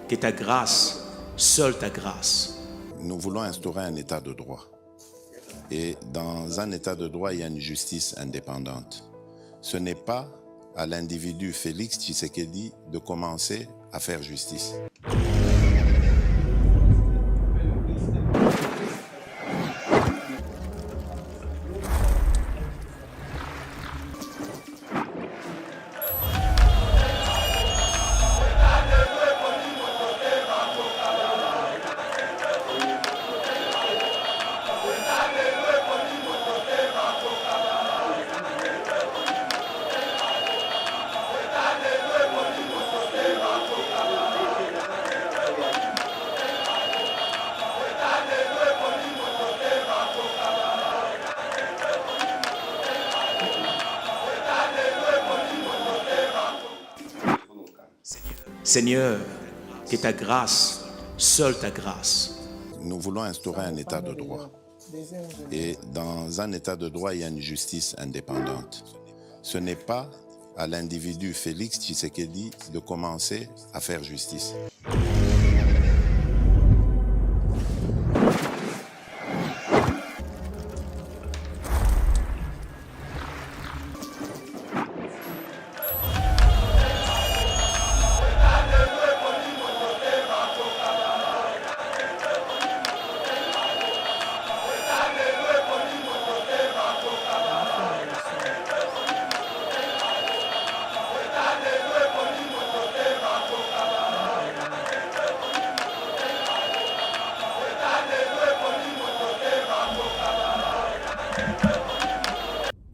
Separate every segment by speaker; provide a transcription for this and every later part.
Speaker 1: que ta grâce, seule ta grâce.
Speaker 2: Nous voulons instaurer un état de droit. Et dans un état de droit, il y a une justice indépendante. Ce n'est pas à l'individu Félix Tshisekedi de commencer à faire justice.
Speaker 1: Seigneur, que ta grâce, seule ta grâce.
Speaker 2: Nous voulons instaurer un état de droit. Et dans un état de droit, il y a une justice indépendante. Ce n'est pas à l'individu Félix Tshisekedi de commencer à faire justice.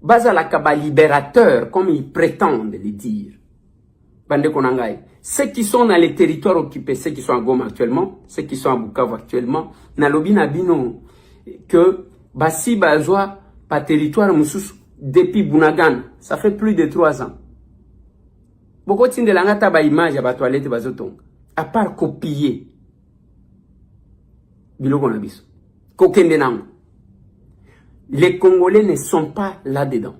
Speaker 3: Bazalaka libérateur, comme ils prétendent le dire. Bande Konangai. Ceux qui sont dans les territoires occupés, ceux qui sont à Goma actuellement, ceux qui sont à Bukavu actuellement, Nalobi Nabino, que Basi Bazwa, pas territoire Moussous, depuis Bunagan, ça fait plus de 3 ans. Beaucoup de l'angata ba image à ba toilette bazotong. À part copier. Biloko Nabiso. Kokende nango. Les Congolais ne sont pas là-dedans.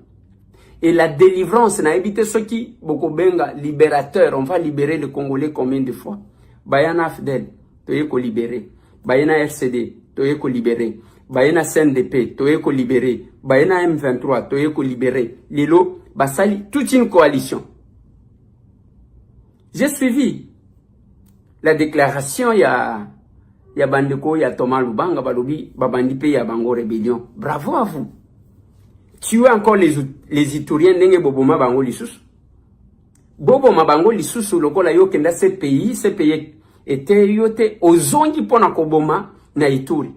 Speaker 3: Et la délivrance, n'a évité ceux qui, beaucoup benga, libérateurs, on va libérer les Congolais combien de fois? Bayana Fidel, toyeko libéré. Bayana RCD, toyeko libéré. Bayana CNDP, toyeko libéré. Bayana M23, toyeko libéré. Lilo, Basali, toute une coalition. J'ai suivi la déclaration, il y a Bandeko, il y a Thomas Lubanga, Balobi, Babandi Pe, il y a Bango Rébellion. Bravo à vous. Tuez encore les Ituriens, Nenge Boboma Bango Lissous. Boboma Bango Lissous, le Kola Yokenda, ces pays étaient yote aux zongi pona Koboma, na Ituri.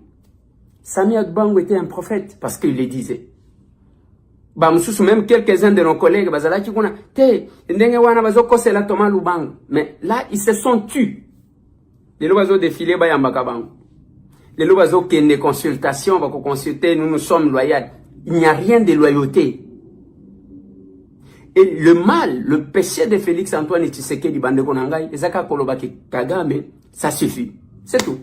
Speaker 3: Sami Agbango était un prophète, parce qu'il le disait. Bamsous, même quelques-uns de nos collègues, Bazala Chikuna, Nenge Wana Bazoko, c'est la Thomas Lubanga. Mais là, ils se sont tus. Les lois défilés, les lois qui ont des consultations, va consulter, nous sommes loyaux. Il n'y a rien de loyauté. Et le mal, le péché de Félix Antoine Tshisekedi Bande Konangai, Ezaka Kolobaki Kagame, ça suffit. C'est tout.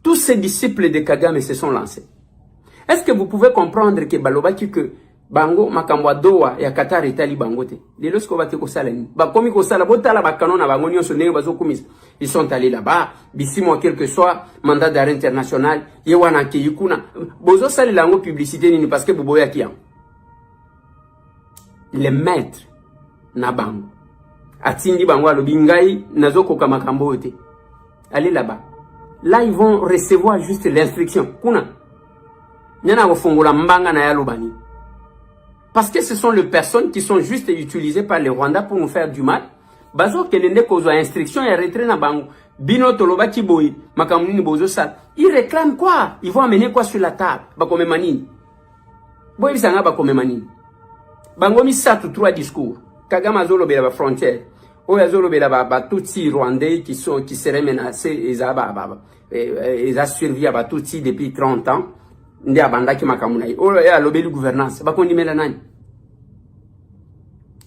Speaker 3: Tous ces disciples de Kagame se sont lancés. Est-ce que vous pouvez comprendre que Balobaki que Bango makambo doa ya Qatar Italie bangote. De lorsqu'on va te kosala ni. Ba komi kosala botala ba kanona ba ngonyo sonenge bazo komis. Ils sont allés là-bas, bisimo quel que soit mandat d'arrêt international, yewana ke yikuna. Bozo sali lango publicité ni parce que boboya kiam. Les maîtres na bango. Atindi bango alobi ngai nazoko ka makambo yote. Allez là-bas. Là ils vont recevoir juste l'instruction. Kuna. Nyana kofungola mbanga na yalobani. Parce que ce sont les personnes qui sont juste utilisées par les Rwandais pour nous faire du mal. Bazo kenende kozo instruction et retrait na bango. Bino toloba kiboyi, makamuni bozo sal. Ils réclament quoi? Ils vont amener quoi sur la table? Bakome manini. Boy bisanga bakome manini. Bango mi satu 3 discours. Kagame azolo bela ba frontière. Oya azolo bela ba tutsi Rwandais qui seraient menacés ils a survécu à tutsi depuis 30 ans. Ndi abandaki makamuna yi. Oya alobeli gouvernance. Bakondi mela nani.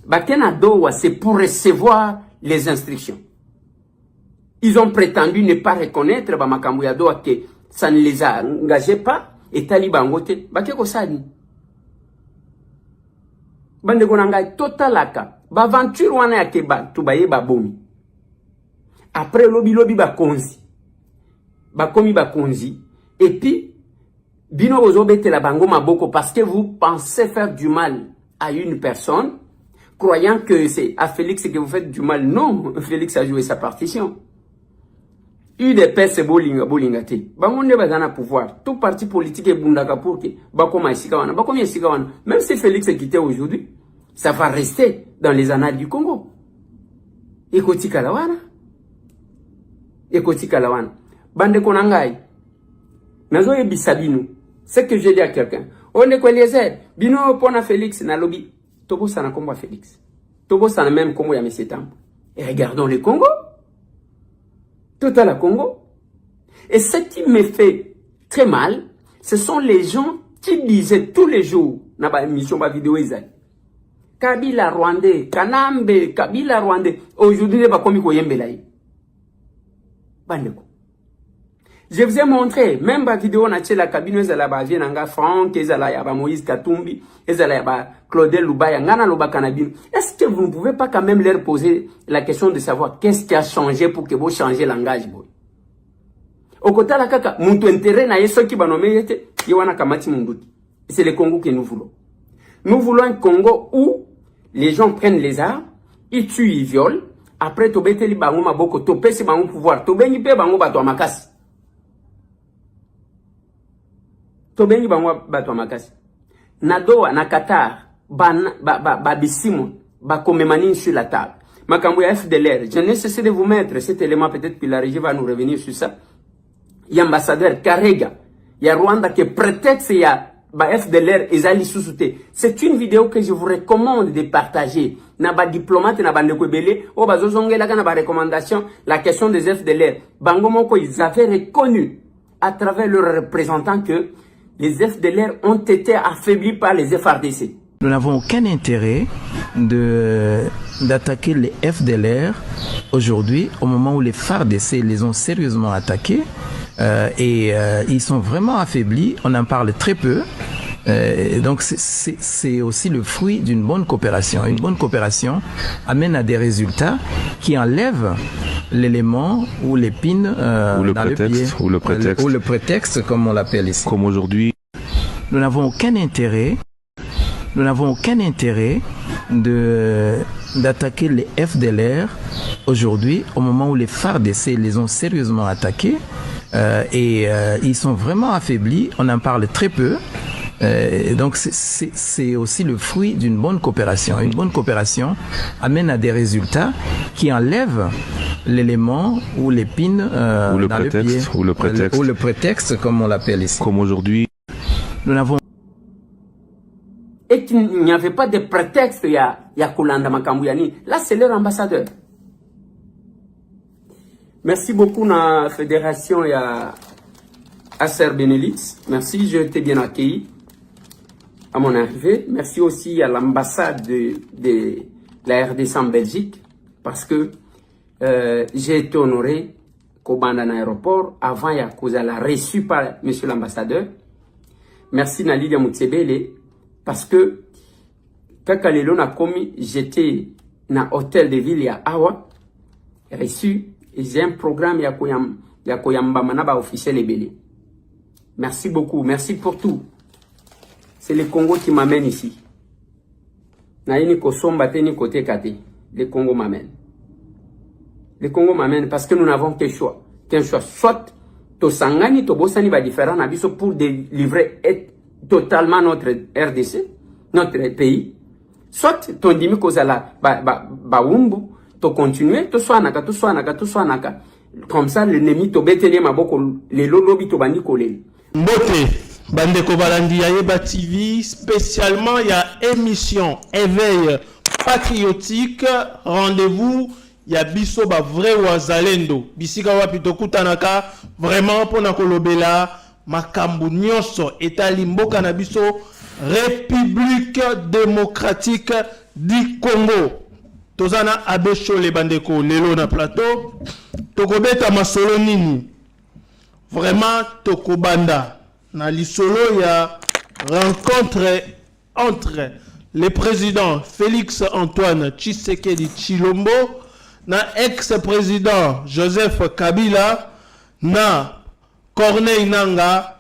Speaker 3: Bakena dowa c'est pour recevoir les instructions. Ils ont prétendu ne pas reconnaître Bamakambu ya dowa que ça ne les a engagés pas et talibangote. Bakeko sani. Bande konanga totalaka ba aventure wana ya ke ba to baye ba bomi. Après lobi ba konzi. Ba komi ba konzi et puis bino ozobete la bango maboko parce que vous pensez faire du mal à une personne croyant que c'est à Félix que vous faites du mal. Non, Félix a joué sa partition. UDPS bolinga te. Bango nde bazana pouvoir. Tout parti politique est bundaka pour que bakoma esika wana. Bakoma esika wana. Même si Félix est quitté aujourd'hui, ça va rester dans les annales du Congo. Ekoti kalawana. Ekoti kalawana. Bande konangai. Nazo yebisa bino. C'est que je dis à quelqu'un. On est quoi les aides? Bino pona Félix na lobby. Tobo sana kombo Félix. Tobo sana même kombo ya Monsieur Tambo. Et regardons le Congo. Tout à la Congo. Et ce qui me fait très mal, ce sont les gens qui disaient tous les jours, dans ma émission, ma vidéo, Kabila Rwandais, Kanambe, Kabila Rwandais. Aujourd'hui, il va comme il y je vous ai montré, même ma vidéo, on a la cabine, ils allaient bien Nanga Franck, ils allaient à Moïse Katumbi, ils allaient à Claudel Lubaya, Ngana Luba Kanabine. Est-ce que vous ne pouvez pas quand même leur poser la question de savoir qu'est-ce qui a changé pour que vous changiez le langage, boy? Au côté de la kaka, mon intérêt n'a pas qui va nommer, Yowana Kamati Munduti. C'est le Congo que nous voulons. Nous voulons un Congo où les gens prennent les armes, ils tuent, ils violent, après, tobete li bango maboko, topé si bango pouvoir, tobengi pe bango bato makasi. Tobengi bango bato makasi. Na Doha, na Qatar, ba bisimo, ba komemani sur la table. Makambo ya FDLR, je ne cesse de vous mettre cet élément, peut-être que la régie va nous revenir sur ça. Il y a ambassadeur Karega, il y a Rwanda qui prétexte, il y a ba FDLR ezali susute. C'est une vidéo que je vous recommande de partager. Na ba diplomate na ba ndekobele o bazozongela kana ba recommandation la question des FDLR. Bango moko ils avaient reconnu à travers leurs représentants que les FDLR ont été affaiblis par les FRDC.
Speaker 4: Nous n'avons aucun intérêt d'attaquer les FDLR aujourd'hui, au moment où les FARDC les ont sérieusement attaqués. Ils sont vraiment affaiblis, on en parle très peu. Donc c'est aussi le fruit d'une bonne coopération. Une bonne coopération amène à des résultats qui enlèvent l'élément ou l'épine dans le pied.
Speaker 5: Ou le prétexte.
Speaker 4: Ou le prétexte, comme on l'appelle ici.
Speaker 5: Comme aujourd'hui.
Speaker 4: Nous n'avons aucun intérêt d'attaquer les FDLR aujourd'hui, au moment où les FARDC les ont sérieusement attaqués. Ils sont vraiment affaiblis, on en parle très peu. Donc c'est aussi le fruit d'une bonne coopération. Une bonne coopération amène à des résultats qui enlèvent l'élément ou l'épine dans le pied.
Speaker 5: Ou le prétexte.
Speaker 4: Ou le prétexte, comme on l'appelle ici.
Speaker 5: Comme aujourd'hui.
Speaker 4: Nous n'avons
Speaker 3: et qu'il n'y avait pas de prétexte, il y a Kolanda Makambuyani. Là, c'est leur ambassadeur. Merci beaucoup, la fédération et à Asser Benelix. Merci, je t'ai bien accueilli à mon arrivée. Merci aussi à l'ambassade de la RDC en Belgique, parce que j'ai été honoré qu'au Bandan aéroport, avant Yakouzala, reçu par monsieur l'ambassadeur. Merci Nalidia Moutsebele, parce que quand les a commis, j'étais dans l'hôtel de ville à Awa, reçu, et j'ai un programme Yakoyamba Manaba officiel et belé. Merci beaucoup, merci pour tout. C'est le Congo qui m'amène ici. Naïni Kosomba Teni Kote Kate, le Congo m'amène. Le Congo m'amène parce que nous n'avons qu'un choix. Soit Tosangani, Tobosani va différent pour délivrer totalement notre RDC, notre pays. Soit Tondimi Kozala Baumbu, to continuer, to soanaka. Comme ça, l'ennemi to betele maboko, les lolobi to bandi kolé.
Speaker 6: Mbote, Bandeko Balandi Yayeba TV, spécialement, il y a émission Éveil patriotique, rendez-vous. Il y a biso ba vrai wazalendo bisika wapi tokutanaka vraiment pona kolobela makambu nyonso etali mboka na biso République démocratique du Congo. Tozana abesho le bandeko lelo na plateau tokobeta masolo nini vraiment tokobanda na lisolo ya rencontre entre le président Félix Antoine Tshisekedi Tshilombo, na ex-président Joseph Kabila, na Corneille Nangaa,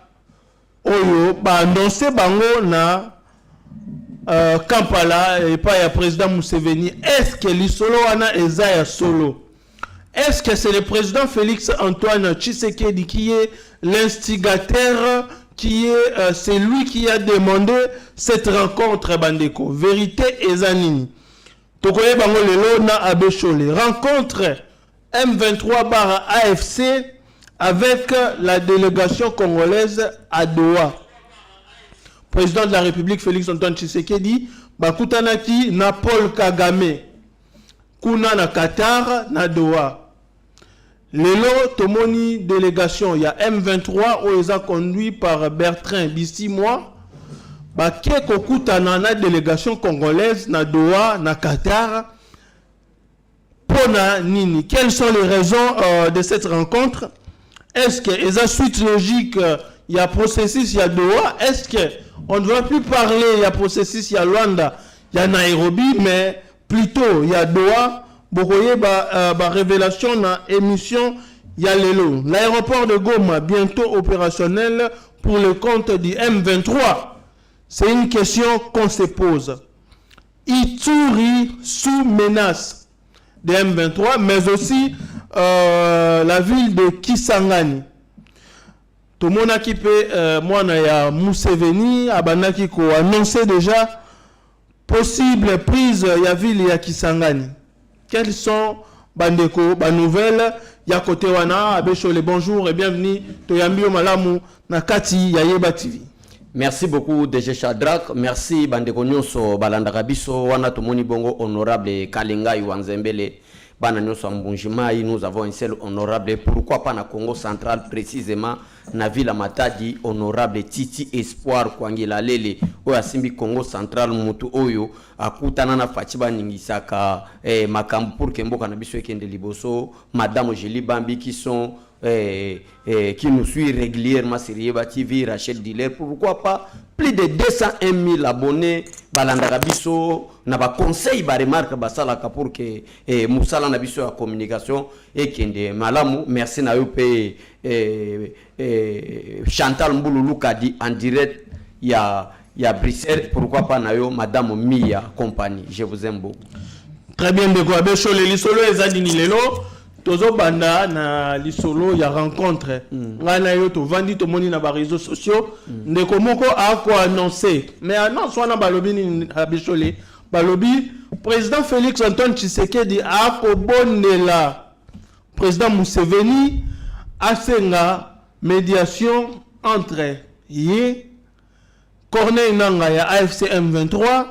Speaker 6: oyo ba annoncé bango na Kampala et pas ya président Museveni. Est-ce que l'isolo wana eza ya solo? Est-ce que c'est le président Félix Antoine Tshisekedi qui est l'instigateur, qui est celui qui a demandé cette rencontre bandeko? Vérité ezanini. Tokoye bango lelo na Abeshole. Rencontre M23 bar AFC avec la délégation congolaise à Doha. Président de la République Félix Antoine Tshisekedi bakutanaki na Paul Kagame kuna na Qatar na Doha. Lelo tomoni délégation ya M23 oeza conduit par Bertrand Bisimwa bake kokutana na délégation congolaise na Doha na Qatar. Pona nini? Quelles sont les raisons de cette rencontre? Est-ce que y a suite logique, il y a processus, il y a Doha? Est-ce qu'on ne doit plus parler, il y a processus, il y a Luanda, il y a Nairobi, mais plutôt il y a Doha? Bokoye ba révélation na émission, il y a Lelo. L'aéroport de Goma, bientôt opérationnel pour le compte du M23. C'est une question qu'on se pose. Ituri sous menace de M23, mais aussi la ville de Kisangani. Tout le monde qui peut, moi, ya Museveni, abanaki ko annoncé déjà possible prise ya ville ya Kisangani. Quelles sont bandeko ba nouvelles ya côté wana? Abeshole, bonjour et bienvenue to yambio malamu na kati ya Yeba TV.
Speaker 5: Merci beaucoup DG Shadrack, merci bandeko nyonso balandaka biso wana tomoni bongo honorable Kalinga Iwanzembele bana nyonso mbunjimai. Nous avons un seul honorable, pourquoi pas na Congo central, précisément na ville Matadi, honorable Titi Espoir Kwangila Lele oyo asimbi Congo central, mutu oyo akutana na Fachiba ningisaka makambo pour que mboka na biso ekende liboso. Madame Jeli Bambi qui sont qui nous suit régulièrement sur Yeba TV, Rachel Diller, pourquoi pas plus de 201 000 abonnés balandaka biso na ba conseil ba remarque basalaka pour que musala na biso ya communication ekende malamu. Merci na yo pe Chantal Mbululu Kadi en direct ya Bruxelles, pourquoi pas na yo Madame Mia compagnie. Je vous aime beaucoup.
Speaker 6: Très bien de quoi Beshole lisolo ezadini lelo tozo banda na lisolo ya rencontre ngana yo to vandi to moni na ba réseaux sociaux ndeko moko a ko annoncer mais annonce wana balobi ni Beshole balobi président Félix Antoine Tshisekedi a ko bonela président Museveni asenga médiation entre ye Corneille Nangaa ya AFC M23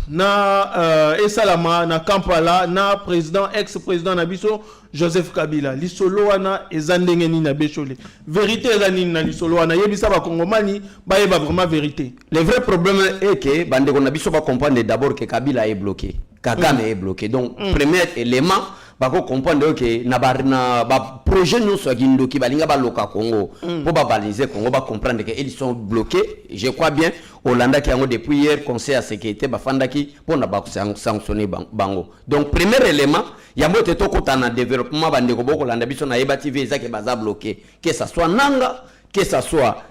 Speaker 6: na esalama na Kampala na président ex-président Nabiso Joseph Kabila. Lisolo wana ezandenge ni na Beshole. Vérité ezani na lisolo wana yebisa ba Kongomani ba yeba vraiment vérité.
Speaker 5: Le vrai problème est que bande ko Nabiso ba comprendre d'abord que Kabila est bloqué. Kagame est bloqué. Donc premier élément bako comprendre que na ba projet nous so gindo ki balinga ba loka Congo pour ba baliser Congo ba comprendre que ils sont bloqués. Je crois bien Hollanda qui a depuis hier conseil à sécurité ba fandaki pour na ba sanctionner bango. Donc premier élément ya mote to kotana développement bande ko boko Hollanda biso na Yeba TV ezake baza bloqué, que ça soit Nanga, que ça soit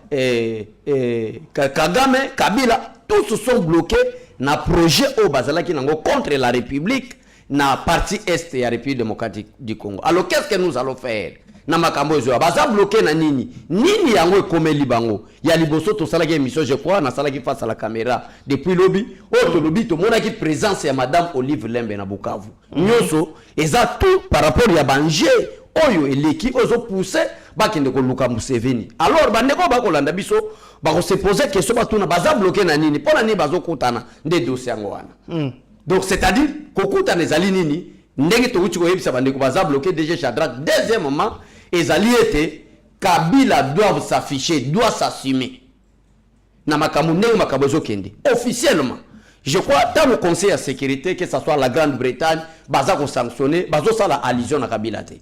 Speaker 5: Kagame, Kabila, tous sont bloqués na projet au bazala qui nango contre la République na partie est ya République démocratique du Congo. Alors qu'est-ce que nous allons faire? Na makambo ezo baza bloqué na nini yango ekomeli bango ya liboso to sala ki émission je crois na sala ki face à la caméra depuis lobby to lobby to mona ki présence ya madame Olive Lembe na Bukavu nyoso eza tout par rapport ya banje oyo eleki ozo pousser bakende ko luka Museveni. Alors bandeko bakolanda biso bako se poser question batuna baza bloqué na nini pona ni bazo kutana nde dossier yango wana. Donc c'est-à-dire kokutana ezali nini ndenge to uchi ko yebisa bandeko baza bloqué DG Shadrack. Deuxièmement les alliés Kabila doivent s'afficher, doivent s'assumer. Na makamune makabozo kende. Officiellement, je crois dans le Conseil de sécurité que ce soit la Grande-Bretagne, baza ko sanctionner, bazo ça la allusion na Kabila te.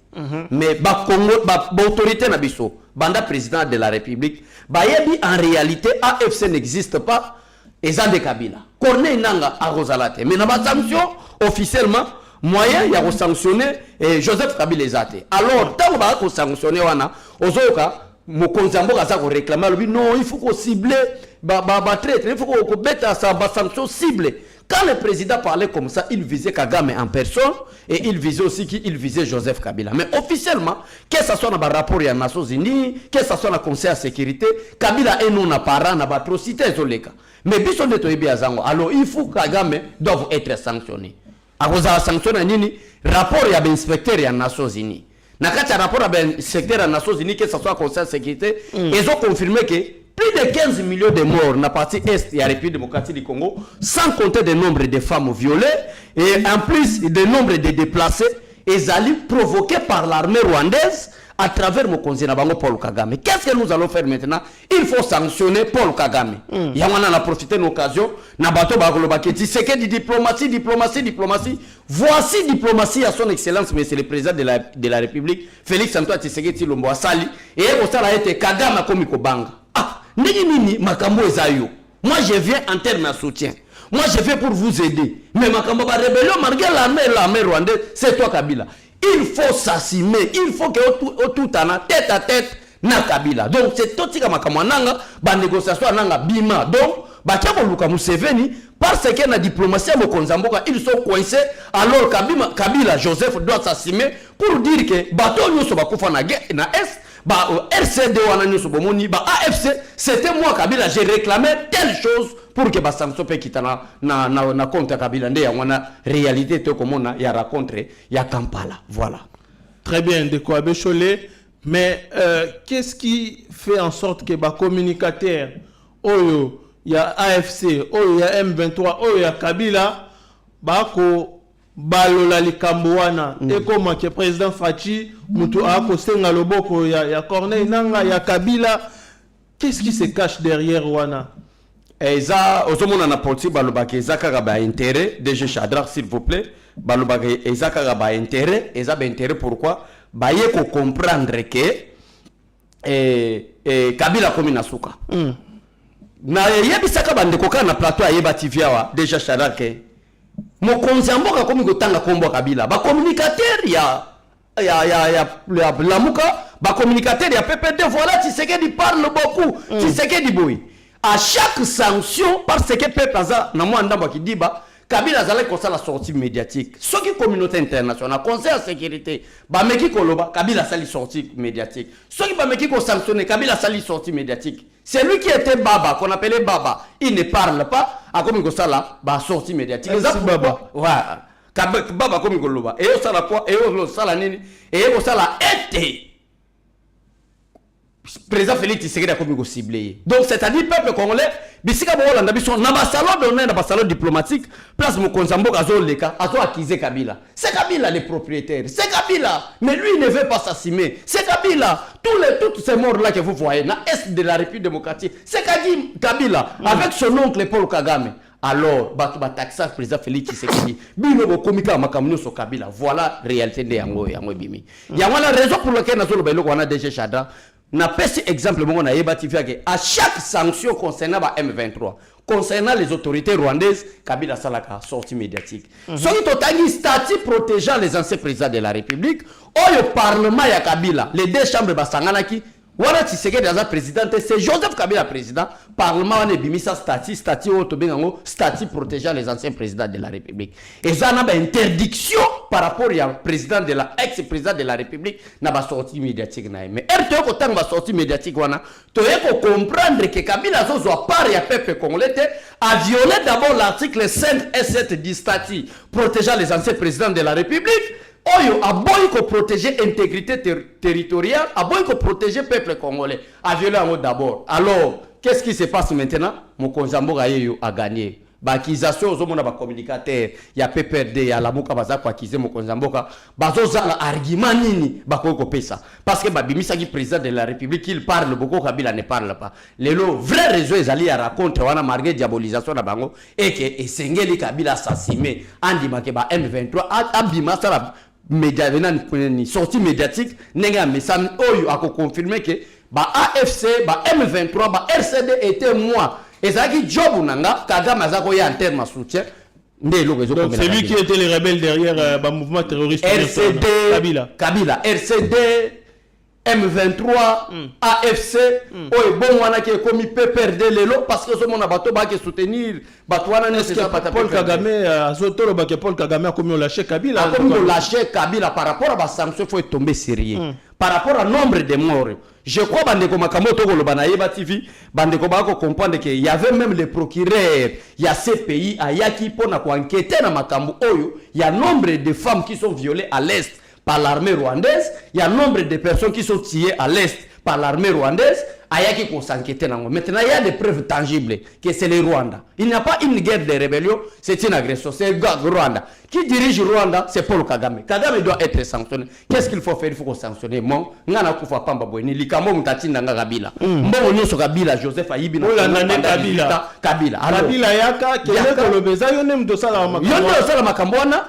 Speaker 5: Mais ba Congo, ba autorité na biso, banda président de la République, ba yebi en réalité AFC n'existe pas. eza de Kabila. Corneille Nanga a Rosalate. Mais na ba sanction officiellement moyen il y a sanctionner Joseph Kabila ezate. Alors tant ba ko sanctionner wana ozoka Mokonzambo a réclamé non il faut qu'on cible traître, il faut qu'on mette sa sanction ciblée. Quand le président parlait comme ça, il visait Kagame en personne et il visait aussi qu'il visait Joseph Kabila. Mais officiellement, que ce soit dans le rapport des Nations Unies, que ce soit dans le Conseil de sécurité, Kabila est non apparent dans l'atrocité. Mais bien sûr, alors il faut que Kagame doivent être sanctionné. À cause de la sanction, rapport il y a l'inspecteur des Nations Unies. Dans le rapport des secteur des Nations Unies, que ce soit le Conseil de sécurité, ils ont confirmé que plus de 15 millions de morts dans la partie est de la République démocratique du Congo, sans compter le nombre de femmes violées et en plus le nombre de déplacés, ils allaient provoqués par l'armée rwandaise à travers Mokonzi Nabango Paul Kagame. Qu'est-ce que nous allons faire maintenant? Il faut sanctionner Paul Kagame. On a profité de l'occasion. Nabato Bagolobaketi, c'est que diplomatie. Voici diplomatie à son excellence, monsieur le président de la République, Félix Antoine Tshisekedi Tshilombo Asali. Et ça a été Kagame Komiko Banga. Nini makambo ezayo. Moi je viens en termes de soutien. Moi je viens pour vous aider. Mais makambo ba rébellion malgré l'armée rwandaise, c'est toi Kabila. Il faut s'assumer, il faut que tout en tête à tête na Kabila. Donc c'est tout ce que makambo nanga ba négociation nanga bima. Donc ba tiako luka Museveni parce que la diplomatie à Mokonzamboka ils sont coincés alors Kabila Joseph doit s'assumer pour dire que bateau nyoso ba kufa na est RCD wana nyoso bomoni AFC c'était moi Kabila j'ai réclamé telle chose pour que ba sanction pe kitana na compte Kabila nde ya wana réalité to comme on ya rencontre ya Kampala voilà.
Speaker 6: Très bien de quoi Bécholé, mais qu'est-ce qui fait en sorte que ba communicateur oyo ya AFC oyo ya M23 oyo ya Kabila bako balola likambo wana ekoma ke président Fachi mutu ako senga loboko ya Corneille Nanga ya Kabila, qu'est-ce qui se cache derrière wana?
Speaker 5: Eza ozomona na politique balobaka ezaka ba intérêt DG Chadrak s'il vous plaît balobaka ezaka ba intérêt eza ba intérêt pourquoi ba yeko comprendre que Kabila komi na suka na yebisaka bandeko kana plateau ayeba TV awa DG Chadrak Mokonzi Mboka komi kotanga kombo Kabila ba communicateur ya Lamuka ba communicateur ya PPD voilà Tshisekedi parle beaucoup Tshisekedi boy à chaque sanction parce que peuple aza na moi ndamba kidiba Kabila zala ko la sortie médiatique ce qui communauté internationale conseil de sécurité ba meki koloba Kabila sali sortie médiatique ce qui ba meki ko sanctionner Kabila sali sortie médiatique. C'est lui qui était Baba, qu'on appelait Baba. Il ne parle pas. À comme il ça bah sortie médiatique.
Speaker 6: Baba.
Speaker 5: Ouais. Baba comme il loba. Et ça la quoi? Et ça la nini? Et ça la été. Président Félix Tshisekedi a comme ciblé. Donc c'est-à-dire peuple congolais, bisika bola ndabiso na ba salon d'honneur na ba salon diplomatique, place Mokonzi Mboka azo leka, azo accuser Kabila. C'est Kabila le propriétaire. C'est Kabila. Mais lui il ne veut pas s'assumer. C'est Kabila. Tous ces morts là que vous voyez na est de la République démocratique, c'est Kabila avec son oncle Paul Kagame. Alors, taxa président Félix Tshisekedi, bino bo komika makamno so Kabila. Voilà réalité de yango bimi. Ya la raison pour laquelle nazo lobelo ko na DG Chada. Na pesi exemple mon na yebatifié que à chaque sanction concernant ba M23 concernant les autorités rwandaises Kabila salaka sortie médiatique. Soki totangi statut protégeant les anciens présidents de la République au parlement ya Kabila les deux chambres basanganaki wana Tshisekedi aza président c'est Joseph Kabila président parlement wana bimisa statut auto bengango statut protégeant les anciens présidents de la République et ça na ba interdiction par rapport au président de la ex-président de la République n'a pas sorti médiatique na mais RTO ko tang ba sorti médiatique wana to yeko comprendre que Kabila zo part ya peuple congolais a violé d'abord l'article 5 et 7 du statut protégeant les anciens présidents de la République. Oyo a boy ko protéger l'intégrité territoriale, a boy ko protéger le peuple congolais, a violé en haut d'abord. Alors, qu'est-ce qui se passe maintenant? Mokonzi Mboka a gagné. Bakisation aux hommes ba communicateur, il y a PPRD, il y a la Mouka baza ko accuser Mokonzi Mboka, bazo za argument nini bako ko pesa. Parce que babimisa ki président de la République, il parle beaucoup, Kabila ne parle pas. Lelo vrai réseau ezali à raconter wana marqué diabolisation na bango et que esengeli Kabila s'assumer andi make ba M23 abima sala média venant sortie médiatique nenga message oyo a confirmé que ba AFC ba M23 ba RCD était moi Et ça qui job nanga Kagame azako ya en terme soutien.
Speaker 6: Donc c'est lui qui était les rebelles derrière le mouvement terroriste
Speaker 5: RCD Kabila RCD M23 AFC oye bon wana qui est commis peut perdre lelo parce que ce monde a bateau ba qui soutenir bateau wana ne c'est pas
Speaker 6: Paul Kagame azotolo ba que Paul Kagame a commis lâcher Kabila
Speaker 5: a commis lâcher Kabila par rapport à la sanction faut tomber sérieux par rapport au nombre de morts. Je crois bandeko makambo to koloba na Yeba TV bandeko ba ko comprendre que il y avait même les procureurs il y a ces pays ayaki pona ko enquêter na makambo oyo il y a nombre de femmes qui sont violées à l'est par l'armée rwandaise, il y a nombre de personnes qui sont tuées à l'est par l'armée rwandaise, ayaki ko s'enquêter nango. Maintenant il y a des preuves tangibles que c'est le Rwanda. Il n'y a pas une guerre de rébellion, c'est une agression, c'est le Rwanda. Qui dirige Rwanda, c'est Paul Kagame. Kagame doit être sanctionné. Qu'est-ce qu'il faut faire? Il faut sanctionner. Mon, ngana kufa pamba boyni, likambo mutati nanga Kabila. Mbongo nyoso Kabila, Joseph Ayibi na
Speaker 6: Kabila. Kabila yaka, kele kolobeza yone mdosala makambo.
Speaker 5: Yone mdosala makambo wana,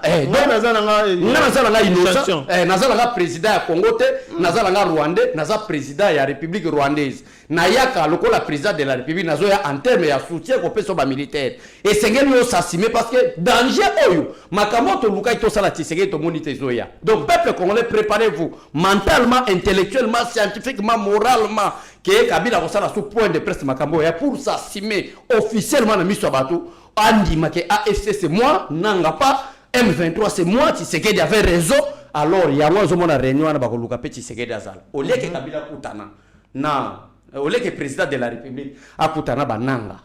Speaker 5: nazala nga innocent, nazala nga président ya Congo te, nazala nga Rwandais, nazala président ya République rwandaise. Na yaka lokola président de la République nazoya en terme ya soutien ko peso ba militaire. Et sengeli yo s'assumer parce que danger oyo Makamoto Luka to sala Tshisekedi to monite zoya. Donc peuple congolais, préparez-vous mentalement, intellectuellement, scientifiquement, moralement que Kabila kosala sous point de presse makambo ya pour s'assumer officiellement na miso bato andi make AFC c'est moi nanga pas M23 c'est moi Tshisekedi avait raison. Alors ya moi zo mona réunion na ba Luka pe Tshisekedi azala. Au lieu que Kabila kutana na au lieu que président de la République akutana bananga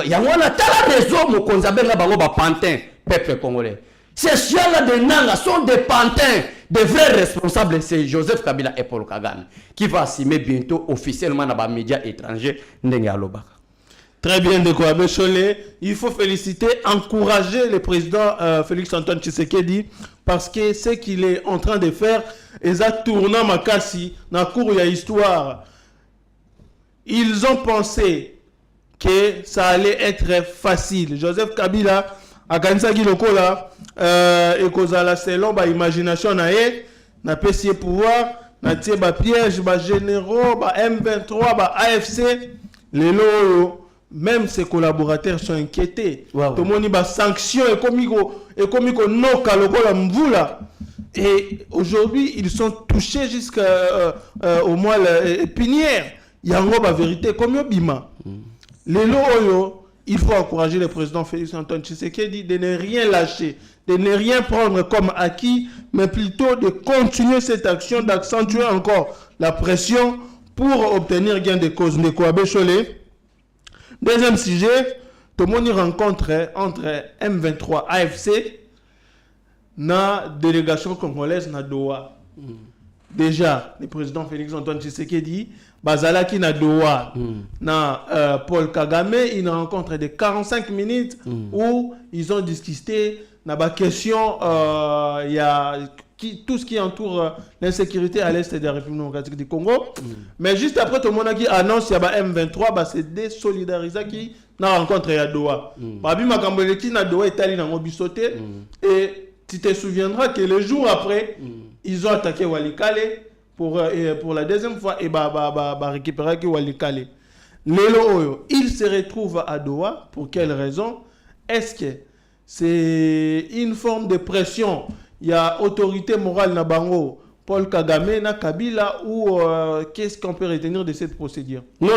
Speaker 5: yango na tala raison mokonzi abenga bango ba pantin peuple congolais. Ces chiens-là de nanga sont des pantins, des vrais responsables. C'est Joseph Kabila et Paul Kagame qui va assumer bientôt officiellement dans les médias étrangers ndenge alobaka.
Speaker 6: Très bien, de Kouabe Cholé. Il faut féliciter, encourager le président Félix Antoine Tshisekedi parce que ce qu'il est en train de faire est à tourner Makassi dans la cour de l'histoire. Ils ont pensé que ça allait être facile. Joseph Kabila a gagné lokola et kozala selon ba imagination na ye na pesi pouvoir na tie ba piège ba généraux ba M23 ba AFC lelo même ses collaborateurs sont inquiétés. Tout le monde ba sanction et komiko noka lokola mvula. Et aujourd'hui ils sont touchés jusqu'à au mois épinière. Yango ba vérité comme bima. Lelo oyo, il faut encourager le président Félix Antoine Tshisekedi de ne rien lâcher, de ne rien prendre comme acquis, mais plutôt de continuer cette action, d'accentuer encore la pression pour obtenir gain de cause. Ndekouabe Cholé. Deuxième sujet, tout le monde rencontre entre M23 AFC na délégation congolaise na Doha. Déjà, le président Félix Antoine Tshisekedi, Bazalaki na Doha, na Paul Kagame, une rencontre de 45 minutes où ils ont discuté na ba question tout ce qui entoure l'insécurité à l'est de la République démocratique du Congo. Mais juste après, tout le monde qui annonce qu'il y a M23, c'est désolidariser qui na rencontre à Doha. Babi Makambeleki na Doha est allé dans Mobisote et tu te souviendras que le jour après, ils ont attaqué Walikale pour la deuxième fois et récupérer Walikale. Lelo Oyo, il se retrouve à Doha. Pour quelle raison? Est-ce que c'est une forme de pression? Il y a autorité morale na bango, Paul Kagame, na Kabila, ou qu'est-ce qu'on peut retenir de cette procédure? Non,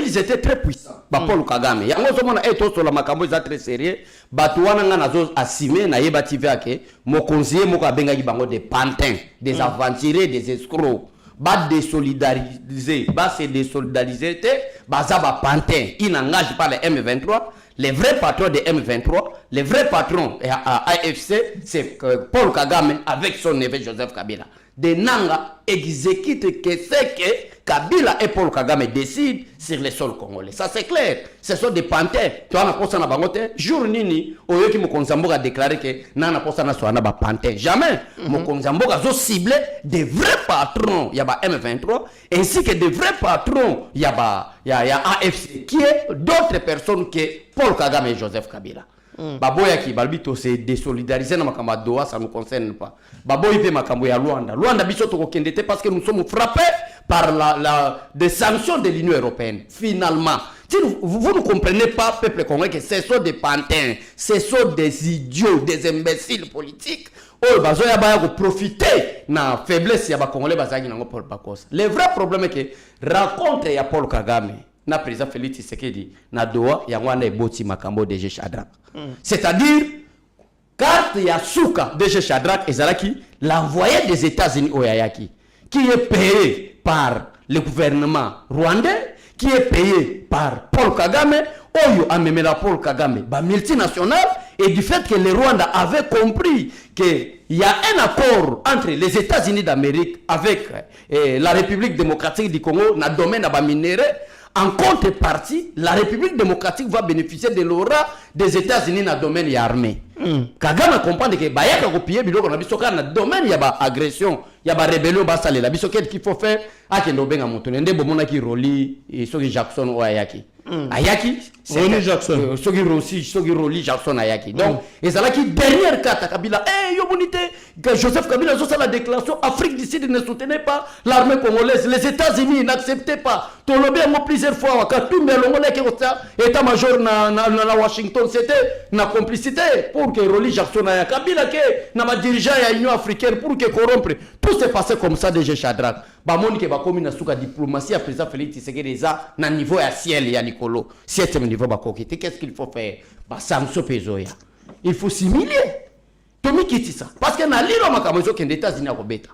Speaker 5: ils étaient très puissants. Paul Kagame. Yango somona eto sur la makambo est très sérieux. Batouana nga nazo assimé na Yeba TV ake mokonzier moko abenga bango des pantins, des aventuriers, des escrocs. Ba désolidariser, ba se désolidariser te, baza ba pantin. Ils n'engagent pas les M23. Les vrais patrons de M23, les vrais patrons à AFC, c'est Paul Kagame avec son neveu Joseph Kabila. De Nanga exécute que c'est que Kabila et Paul Kagame décident sur le sol congolais. Ça c'est clair. Ce sont des panthères. Tu as un poste na bangote. Jour nini, Oyoki Mokonzambo a déclaré que nana poste na soana ba panthère. Jamais. Mokonzambo a ciblé des vrais patrons. Il y a ba M23 ainsi que des vrais patrons. Il y a AFC qui est d'autres personnes que Paul Kagame et Joseph Kabila. Baboya qui balbito se désolidariser na makamba Doha, ça ne nous concerne pas. Baboya pe makambo ya Luanda. Luanda biso to kokendete parce que nous sommes frappés par des sanctions de l'Union européenne. Finalement, Si vous ne comprenez pas, peuple congolais, que ce sont des pantins, ce sont des idiots, des imbéciles politiques, oh, bazo ya ba profiter na faiblesse ya ba congolais bazaki nango Paul Bakosa. Le vrai problème est que rencontre ya Paul Kagame na président Félix Tshisekedi na Doha ya ngwana eboti makambo DG Shadrack. C'est-à-dire carte ya suka DG Shadrack ezalaki l'envoyé des États-Unis Oyayaki qui est payé par le gouvernement rwandais, qui est payé par Paul Kagame, Oyo amemela Paul Kagame, ba multinational, et du fait que le Rwanda avait compris qu'il y a un accord entre les États-Unis d'Amérique avec la République démocratique du Congo dans le domaine de la minerai, en contrepartie, la République démocratique va bénéficier de l'aura des États-Unis dans le domaine de l'armée. Kagame comprend que bayaka copier biloko na biso kana domaine ya ba agression ya ba rébellion ba salela biso qu'il faut faire akendo benga moto ndé bomona ki roli et soki Jackson o ayaki ayaki
Speaker 6: Ronnie Jackson
Speaker 5: soki roli Jackson ayaki donc ezalaki dernière carte Kabila yo bonité que Joseph Kabila zo la déclaration Afrique du Sud ne soutenait pas l'armée congolaise, les États-Unis n'acceptaient pas tolobi mo plusieurs fois wakatumbe longole ke ota état-major na Washington, c'était na complicité pour que Roli Jackson aya Kabila ke na ma dirigeant ya Union africaine pour que corrompre. Tout s'est passé comme ça DG Shadrack. Ba moni ke ba komi na suka diplomatie à président Félix Tshisekedi za na niveau ya ciel ya Nicolo. 7e niveau ba kokité, qu'est-ce qu'il faut faire? Ba samso pezoya. Il faut simuler. Tomi kiti ça parce que na liro makamozo ke États-Unis a kobeta.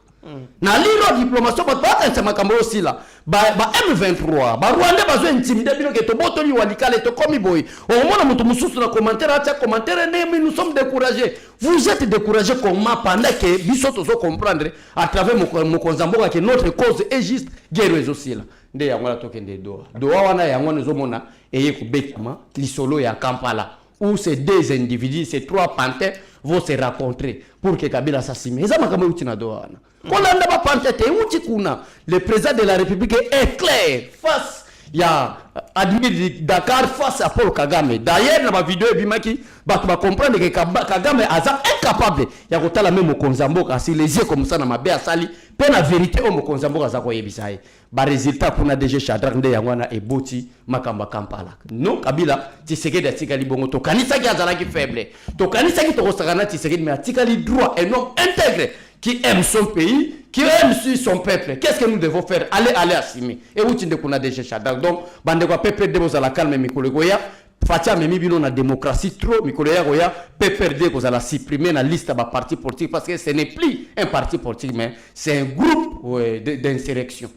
Speaker 5: Na liro diplomatie ba ta makambo aussi là. Ba M23 ba Rwanda bazo intimider bino ke to botoli walikale to komi boy. Au moins mutu mususu na commentaire atia commentaire mais nous sommes découragés. Vous êtes découragés comment pendant que biso tozo comprendre à travers mon konzamboka que notre cause est juste guerre aussi là. Nde ya ngala tokende Doha. Doha wana ya ngwana zomona eye kubetama lisolo ya Kampala où ces deux individus, ces trois panthères vont se rencontrer pour que Kabila s'assume. Eza makambo uti na Doha wana. Kolanda ba panthère te uti kuna. Le président de la République est clair face ya admis Dakar face à Paul Kagame. D'ailleurs na ba vidéo bimaki ba comprendre que Kagame aza incapable ya kotala même Konzamboka si les yeux comme ça na mabe asali pe na vérité o Konzamboka za ko yebisa ye. Ba résultat pour na DG Shadrack nde yangwana eboti makamba Kampala. Non Kabila Tshisekedi atikali bongo to kanisa ki azala ki faible. To kanisa ki to kosakana Tshisekedi mais atikali droit un homme intègre qui aime son pays, qui aime son peuple. Qu'est-ce que nous devons faire? Aller assumer. Et où tu ne connais déjà Shadrack. Donc, bande quoi peuple de la calme Mikolo Goya. Fatia memi bino na démocratie trop Mikolo Goya peuple de ko la supprimer na liste ba parti politique parce que ce n'est plus un parti politique mais c'est un groupe d'insurrection.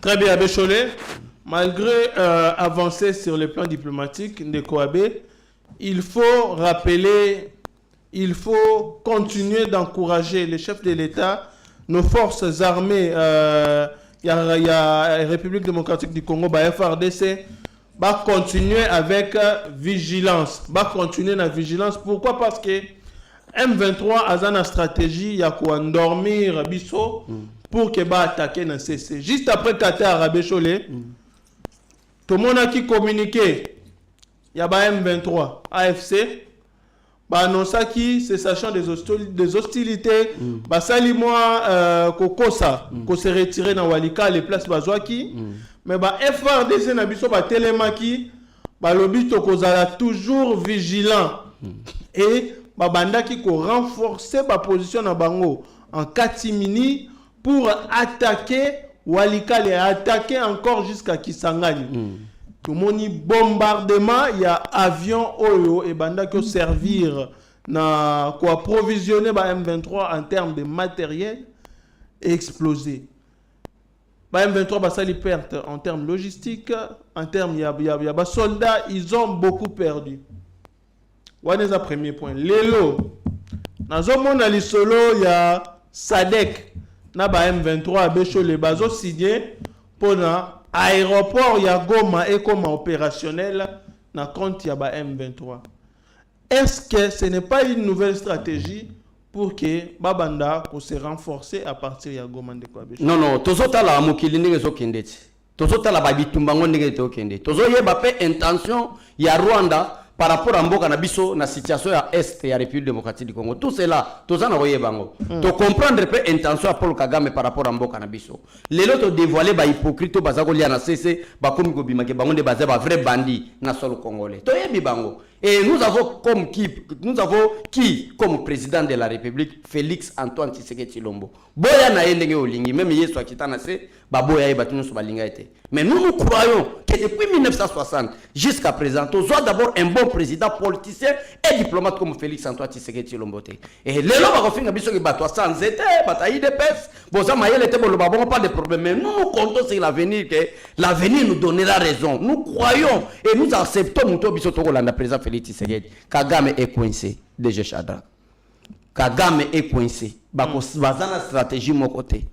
Speaker 6: Très bien Bécholé. Malgré avancer sur le plan diplomatique Ndekoabe, il faut rappeler, il faut continuer d'encourager les chefs de l'État, nos forces armées, il y a la République démocratique du Congo, FARDC, va continuer avec vigilance. Va continuer la vigilance. Pourquoi? Parce que M23 a une stratégie, il y a quoi endormir Bisso pour que va attaquer dans CC. Juste après Qatar à Bécholé, tout le monde a qui communiqué, il y a M23, AFC. Annonçaki cessation des hostilités basali moi kokosa ko se retirer na Walika les places bazwaki mais FRDC na biso ba telemaki balobi to kozala toujours vigilant et bandaki ko renforcer ba position na bango en catimini pour attaquer Walika et attaquer encore jusqu'à Kisangani. Tout le monde bombardement, il y a avion Oyo et banda qui servir na quoi provisionner M23 en termes de matériel et exploser. M23 ba sali perte en termes logistiques, en termes y a soldats, ils ont beaucoup perdu. Voilà le premier point. Lelo nazo mona li solo ya Sadek na ba M23 Bécho les bazo signé pour na aéroport ya Goma et comme opérationnel na compte ya ba M23. Est-ce que ce n'est pas une nouvelle stratégie pour que Babanda se renforcer à partir ya Goma de quoi?
Speaker 5: Non, tozota la mokili ndenge zo kendeti. Tozota la babitumbango ndenge to kendeti. Tozo yeba pe intention ya Rwanda par rapport à mboka na biso na situation ya est ya République démocratique du Congo. Tout cela toza na koyeba bango. To comprendre peu intention à Paul Kagame par rapport à mboka na biso. Lelo to dévoiler ba hypocrite baza ko lia na CC ba komi ko bimake bango de baza ba vrai bandit na sol congolais. To yebi bango. Et nous avons qui comme président de la République Félix Antoine Tshisekedi Tshilombo. Boya na ndenge olingi même yeso akitana se ba boya ebatu no so balinga été. Mais nous croyons que depuis 1960 jusqu'à présent, nous avons d'abord un bon président politicien et diplomate comme Félix Antoine Tshisekedi Tshilombo. Et les gens qui ont fait des sans été, bataille de peste, pas de problème. Mais nous comptons sur l'avenir, que l'avenir nous donnera raison. Nous croyons et nous acceptons le président Félix Tshisekedi. Kagame est coincé, DG Chadra. Kagame est coincé. Bazana stratégie mon côté.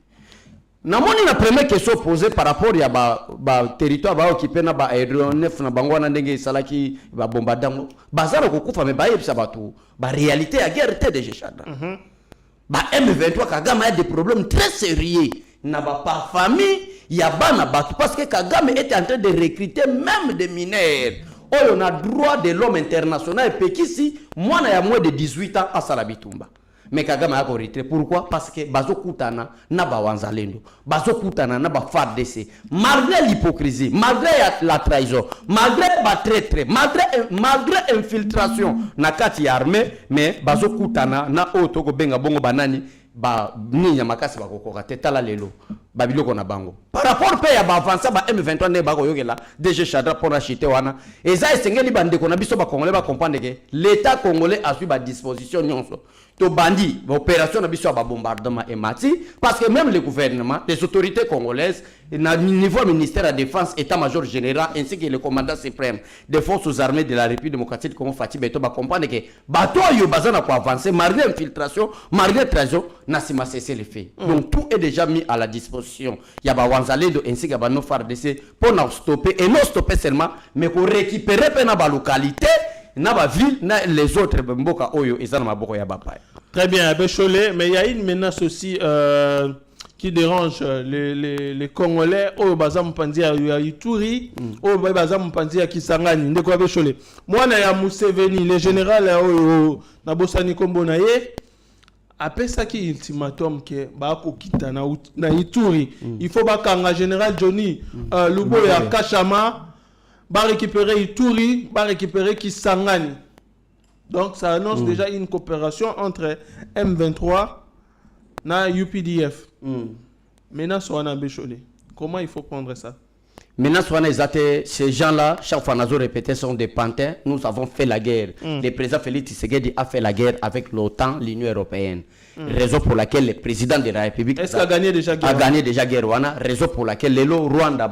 Speaker 5: Namoni la première question posée par rapport à ba territoire ba occupé na ba aéronef na bango na ndenge salaki ba bombardement bazara ko kufa me ba yebisa batu ba réalité à guerre te de Chadra. Ba M23 Kagame a des problèmes très sérieux na ba par famille ya bana batu parce que Kagame était en train de recruter même des mineurs. On a droit de l'homme international et pekisi mwana ya moins de 18 ans à Salabitumba. Mais Kagame a retrait. Pourquoi? Parce que bazo kutana na ba wanzalendo, bazo kutana na ba FARDC. Malgré l'hypocrisie, malgré la trahison, malgré ba traître, malgré infiltration na kati armée, mais bazo kutana na otoko benga bongo banani ba ninya makasi ba kokoka tetala lelo babiloko na bango. Par rapport pe ya ba avancer ba M23 ne ba ko yokela DG Chadra pour acheter wana. Eza esengeli bande ko na biso ba congolais ba comprendre que l'état congolais a su ba disposition nyonso. To bandi opération na biso ba bombardement et mati parce que même le gouvernement, les autorités congolaises na niveau ministère de la défense, état-major général ainsi que le commandant suprême des forces armées de la République démocratique du Congo Fati Beto ba comprendre que bato yo bazana ko avancer malgré infiltration, malgré trahison na sima cesser les faits. Donc tout est déjà mis à la disposition. Il y a ba wanzalendo ainsi que ba no FARDC pour nous stopper et non stopper seulement mais pour récupérer pe na ba localité na ba ville na les autres mboka oyo ezana maboko ya bapa.
Speaker 6: Très bien, Bécholé, mais il y a une menace aussi qui dérange les Congolais. Oh, bazam pandi à Ituri, oh, bazam pandi à Kisangani. Ndeko Bécholé. Moi na ya Museveni, le général na Bosani Kombo na ye. Après ça qui ultimatum que ba ko kita na Ituri. Il faut ba kanga général Johnny Lubo ya Kachama ba récupérer Ituri, ba récupérer Kisangani. Donc ça annonce déjà une coopération entre M23 et UPDF. Maintenant, Soana Bécholé, comment il faut prendre ça?
Speaker 5: Maintenant, ces gens-là, chaque fois nous répété, sont des pantins. Nous avons fait la guerre. Le président Félix Tshisekedi a fait la guerre avec l'OTAN, l'Union européenne. Raison pour laquelle le président de la République
Speaker 6: a gagné déjà guerre.
Speaker 5: A gagné déjà guerre. Raison pour laquelle le Rwanda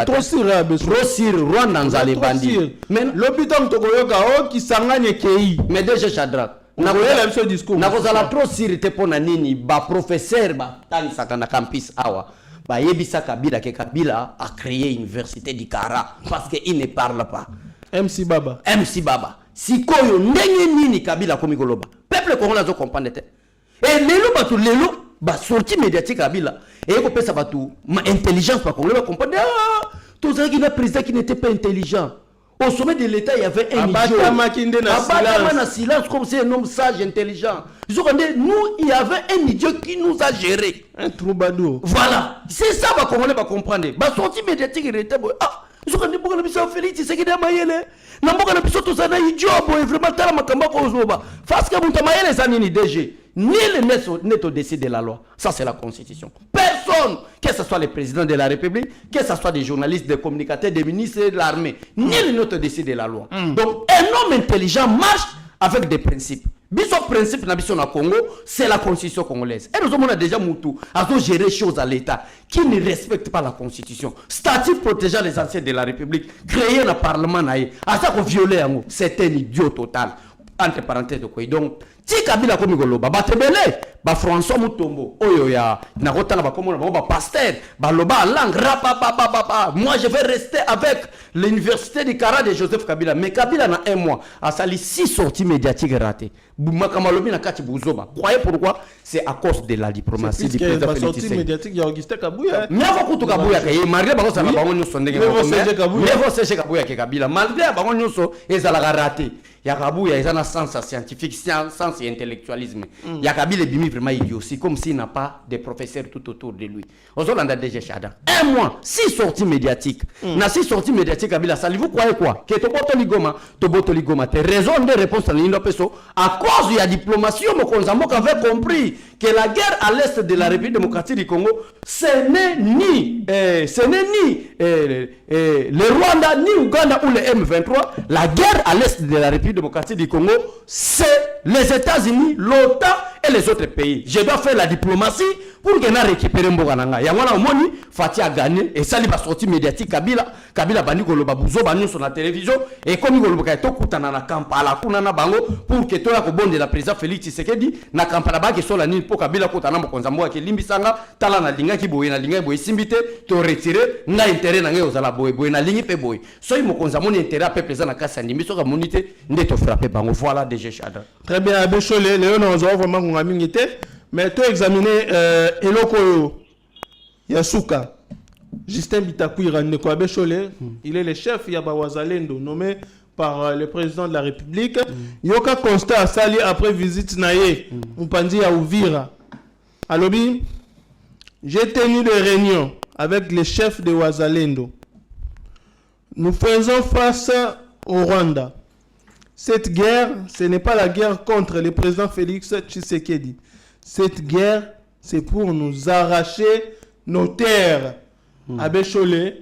Speaker 6: trop
Speaker 5: sur Rwanda dans les bandits.
Speaker 6: Mais l'hôpital Togoyoka qui s'engage qui.
Speaker 5: Mais déjà Chadra. Nakozala trop sirité pour nini ba professeur ba tanisaka na campus awa. Ba yebisa Kabila que Kabila a créé une université du Kara parce qu'il ne parle pas.
Speaker 6: MC Baba.
Speaker 5: Sikoyo ndenge nini Kabila komi koloba. Peuple congolais zo comprendre te. Et lelo ba sortie médiatique Kabila et ko pesa batu ma intelligence pas congolais comprendre tous ceux qui n'a président qui n'était pas intelligent. Au sommet de l'État, il y avait un idiot. Abatama silence comme c'est un homme sage, intelligent. Nous, il y avait un idiot qui nous a géré.
Speaker 6: Un troubadour.
Speaker 5: Voilà. C'est ça qu'on va comprendre. La sortie médiatique, il était... Ah, ils ont dit que Félix, c'est qu'il y a Mayele. Nous avons dit que c'est un idiot. Vraiment, tu as dit que parce que vous avez dit DG. Ni le net au-dessus de la loi. Ça, c'est la Constitution. Personne, que ce soit le président de la République, que ce soit des journalistes, des communicateurs, des ministres de l'armée, ni le net au-dessus de la loi. Donc, un homme intelligent marche avec des principes. Biso principe na biso na Congo, c'est la Constitution congolaise. Et nous avons déjà Moutou à gérer choses à l'État qui ne respectent pas la Constitution. Statut protégeant les anciens de la République, créer un parlement naïe, à ça qu'on viole, c'est un idiot total. Entre parenthèses de quoi. Donc, ti Kabila komi koloba batebele ba François Mutombo oyo ya nakotanga bakomona ba pasteur baloba langue rapa. Moi je vais rester avec l'université du Kara de Joseph Kabila, mais Kabila na un mois a sali 6 sorties médiatiques ratées. Makamalobi na kati buzoba. Croyez pourquoi? C'est à cause de la diplomatie du président Félix Tshisekedi.
Speaker 6: Médiatique ya Augustin Kabouya.
Speaker 5: Miavo kutu Kabouya kay malgré bango ça bango nyonso ndenge Miavo Serge Kabouya ke Kabila malgré bango nyonso ezala raté. Ya Kabouya ezana sens scientifique, sens et intellectualisme. Ya Kabila bimi vraiment idiotie comme s'il n'a pas de professeurs tout autour de lui. Ozolanda DG Chada. Un mois, 6 sorties médiatiques. Na 6 sorties médiatiques Kabila sali vous croyez quoi? Que to boto ligoma te raison de réponse à l'Indo Peso à cause de la diplomatie Mokonzamboka avait compris que la guerre à l'est de la République démocratique du Congo ce n'est ni le Rwanda ni Ouganda ou le M23. La guerre à l'est de la République démocratique du Congo c'est les États-Unis, l'OTAN et les autres pays. Je dois faire la diplomatie pour que na récupérer Mbogananga. Ya wana omoni Fati a gagné et ça li ba sortie médiatique Kabila bandi koloba buzo ba sur la télévision et comme koloba to kutana na Kampala kuna na bango pour que to ya ko bonde la président Félix Tshisekedi na Kampala ba ke so la nini pour Kabila kutana Mokonza mboka ke limbisanga tala na linga ki boye na linga boye simbite to retirer na intérêt na ngeyo zala boye na lingi pe boye so Mokonza moni intérêt a peuple za na kasa ndimi so ka monité ndeto frapper bango voilà DG Chada.
Speaker 6: Très bien Abechole Léon on va vraiment ngami te. Mais tu as examiné Eloko Yasuka, Justin Bitakwira Ndeko Abechole, il est le chef Yaba Wazalendo nommé par le président de la République. Yoka constat sali après visite naye Mpandi à Uvira. Alobi, j'ai tenu des réunions avec les chefs de Wazalendo. Nous faisons face au Rwanda. Cette guerre, ce n'est pas la guerre contre le président Félix Tshisekedi. Cette guerre, c'est pour nous arracher nos terres. Abechole,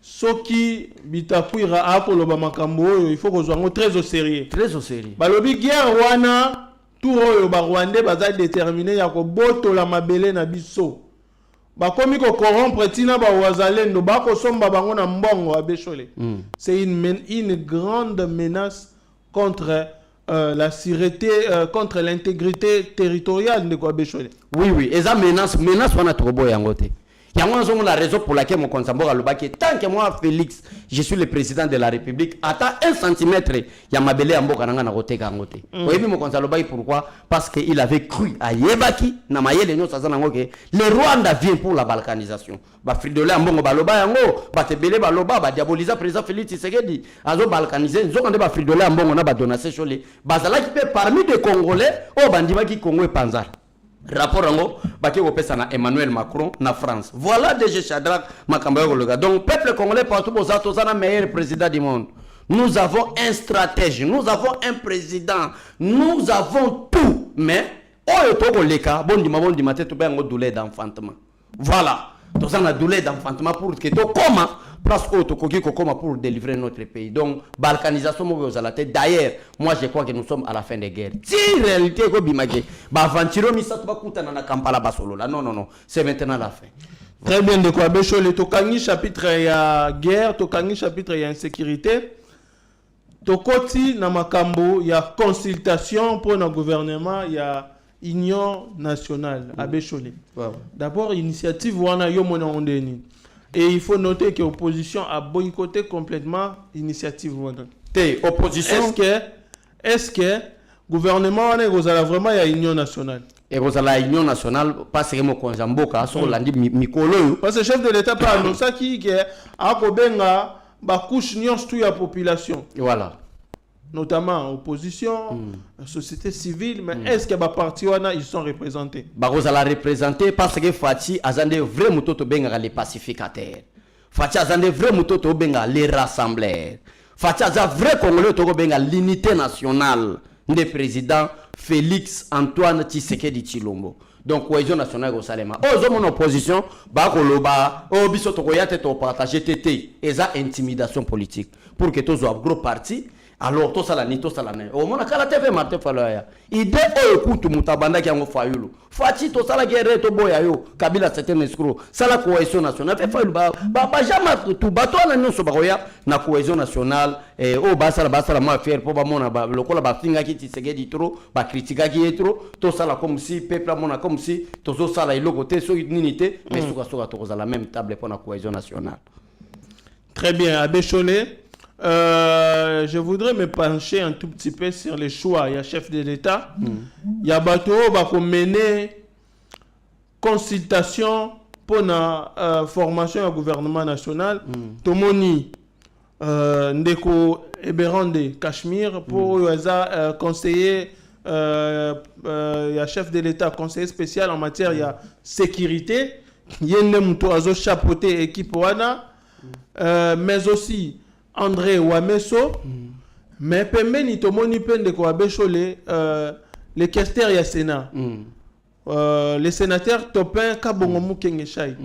Speaker 6: Soki Bitakwira Akoloba Makambo, il faut qu'on soit très au sérieux.
Speaker 5: Très au sérieux.
Speaker 6: Balobi guerre wana, tout royo ba Rwandais baza déterminé yako boto la mabele na biso. Bakomi ko corrompre tina ba Wazalendo, bako somba bango na mbongo Abechole. C'est une grande menace contre la sûreté, contre l'intégrité territoriale de Abechole.
Speaker 5: Oui, et ça menace on a trop beau yangote. Il y a la raison pour laquelle mon Konsamboka Lubaki, tant que moi Félix, je suis le président de la République, attends 1 centimètre, il y a ma belle amboka na rote kangote. Oui, mon Konsamboka pourquoi? Parce qu'il avait cru à Yebaki, na mayele nyo sazana ngoke, le Rwanda vient pour la balkanisation. Ba Fridolin ambongo baloba yango, ba tebele baloba, ba diaboliser président Félix Tshisekedi, azo balkaniser, nzokande ba Fridolin ambongo na ba donation chole. Bazala qui peut parmi des Congolais, oh bandima qui Congo et Panzar. Rapport ango baki kopesa na Emmanuel Macron na France. Voilà DG Shadrack Makamba Yologa. Donc peuple congolais partout aux atozana meilleur président du monde. Nous avons un stratège, nous avons un président, nous avons tout. Mais oyo toko leka bondi mate to bengo douleur d'enfantement. Voilà. Tozana douleur d'enfantement pour que to koma place autokoki kokoma pour délivrer notre pays. Donc balkanisation mo aux la tête. D'ailleurs, moi je crois que nous sommes à la fin des guerres. Si réalité ko bimage, ba aventuro misato ba kutana na Kampala basolo là. Non, c'est maintenant la fin.
Speaker 6: Très bien de quoi Abechole tokangi chapitre ya guerre, tokangi chapitre ya insécurité. Tokoti na makambo ya consultation pour le gouvernement ya Union nationale Abechole. D'abord initiative wana yo mona ondeni. Et il faut noter que l'opposition a boycotté complètement l'initiative wana.
Speaker 5: Opposition
Speaker 6: est-ce que le gouvernement wana kozala vraiment ya Union nationale?
Speaker 5: Et kozala Union nationale parce que mo konzamboka so landi mikolo
Speaker 6: parce que le chef de l'État a annoncé que akobenga ba couche nyonso tout ya population.
Speaker 5: Voilà.
Speaker 6: Notamment opposition, société civile, mais est-ce que les partis ils sont représentés?
Speaker 5: Ils sont représentés parce que Fati a des vrais moutons les pacificateurs. Fati a des vrais moutons les rassembleurs. Fati a des vrais Congolais l'unité nationale du président Félix Antoine Tshisekedi Tshilombo. Donc cohésion nationale au Salema. Aux opposition, bakoloba, biso tokoyate to partager tété, eza intimidation politique pour que tous les gros partis alors to sala ni to sala ne o mona kala TV Martin Fayulu ide o ekutu mutabanda ki yango Fayulu fati to sala guerre to boya yo Kabila certain escroc sala cohésion nationale fe Fayulu ba jamais tout bato na nyonso ba koya na cohésion nationale o ba sala ma faire po ba mona ba lokola ba finga ki Tshisekedi trop ba critiquer ki trop to sala comme si peuple mona comme si to zo sala iloko te so unité mais soka to za la même table pour la cohésion nationale.
Speaker 6: Très bien, Abbé Cholet. Je voudrais me pencher un tout petit peu sur les choix. Il y a chef de l'État, il y a bateau qui mener consultation pour la formation du gouvernement national. Tomoni Ndeko Eberande Cachemire pour conseiller, il y a chef de l'État, conseiller spécial en matière de sécurité. Il y a un chapeauté équipe mais aussi André Ouamesso, mais pembeni tomoni pende ko abechole les questeurs ya Sénat. Les sénateurs Topin Kabongo Mukenge Chai.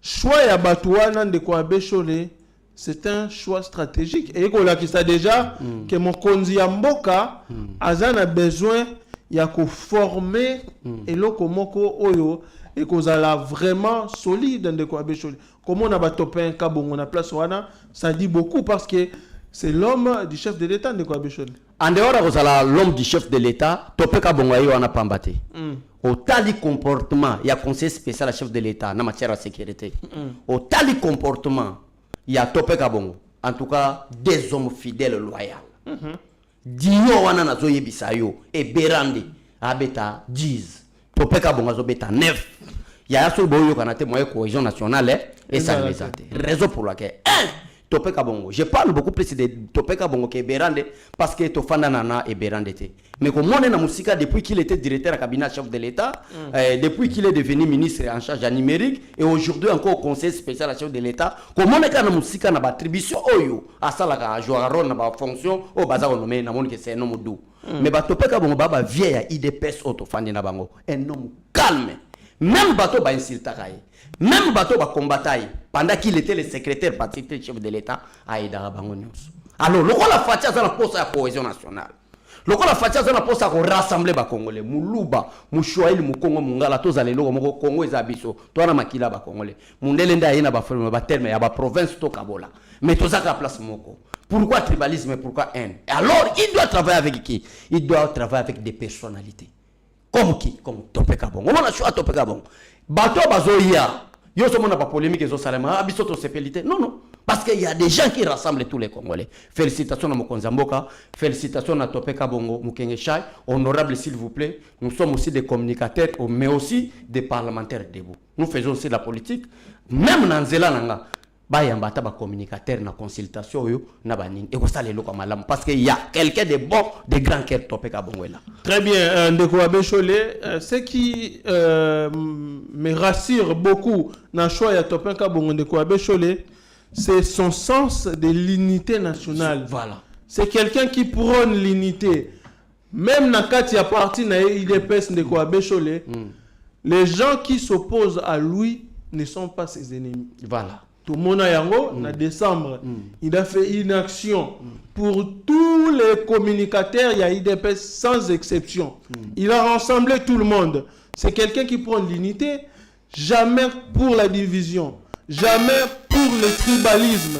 Speaker 6: Choix ya Batouana de ko abechole, c'est un choix stratégique. Et qu'on l'a qui ça déjà que mon konzi ya mboka azan a besoin ya ko former et loko moko oyo et qu'on a vraiment solide de ko abechole. Comment on a batopé Kabongo na place wana, ça dit beaucoup parce que c'est l'homme du chef de l'État de Kouabéchol.
Speaker 5: En dehors de l'homme du chef de l'État, Topé Kabongo ayo ana pambate. Au tali comportement, il y a conseil spécial à chef de l'État en matière de sécurité. Au tali comportement, il y a Topé Kabongo. En tout cas, des hommes fidèles loyaux. Dio wana na zoye bisayo et Berande abeta 10. Topé Kabongo zo beta 9. Il y a ce boyo qu'on a témoigné cohésion nationale et ça les a. Raison pour laquelle Topé Kabongo. Je parle beaucoup plus de Topé Kabongo que Berande parce que Tofanda Nana et Berande était. Mais comme on est dans Moussika depuis qu'il était directeur à cabinet chef de l'État, depuis qu'il est devenu ministre en charge de numérique et aujourd'hui encore conseiller spécial à chef de l'État, comme on est dans Moussika na attribution oyo à ça la joueur na ba fonction au bazar nommé na monde que c'est un homme doux. Mais ba Topé Kabongo baba vieille IDPS auto fandi na bango, un homme calme. Même bateau ba insultakaye, même bateau ba combattaye pendant qu'il était le secrétaire particulier chef de l'État à Aïdara Bango News. Alors, le rôle la fatia dans la poste à la cohésion nationale. Le rôle la fatia dans la poste à rassembler ba Congolais, Muluba, Mouchouaïl, Moukongo, Mungala, tous les logos, Moko Congo et Zabiso, toi na Makila ba Congolais. Mundelenda yena ba forme ba terme ya ba province to Kabola. Mais tout ça la place Moko. Pourquoi tribalisme et pourquoi haine? Alors, il doit travailler avec qui? Il doit travailler avec des personnalités. Comme qui? Comme Topé Kabongo. On a choisi Topé Kabongo. Bateau Bazoya. Yo sommes pas polémique et Salema. Abisoto sepelité. Non, non. Parce qu'il y a des gens qui rassemblent tous les Congolais. Félicitations à Mokonzamboka. Félicitations à Topé Kabongo, Mukenge Chai. Honorable s'il vous plaît. Nous sommes aussi des communicateurs, mais aussi des parlementaires debout. Nous faisons aussi de la politique. Même dans Nzela Nanga. Bayambata ba communicateur na consultation yo na banini et ça les loko malam parce qu'il y a quelqu'un de bon de grand cœur Topé Kabongo là.
Speaker 6: Très bien, Ndeko Abécholé, ce qui me rassure beaucoup dans le choix de Topé Kabongo Ndeko Abécholé, c'est son sens de l'unité nationale.
Speaker 5: Voilà.
Speaker 6: C'est quelqu'un qui prône l'unité. Même dans le cas parti na IDPS Ndeko Abécholé, les gens qui s'opposent à lui ne sont pas ses ennemis.
Speaker 5: Voilà.
Speaker 6: Tout le monde en décembre, il a fait une action pour tous les communicateurs, il y a IDPS sans exception. Il a rassemblé tout le monde. C'est quelqu'un qui prend l'unité, jamais pour la division, jamais pour le tribalisme.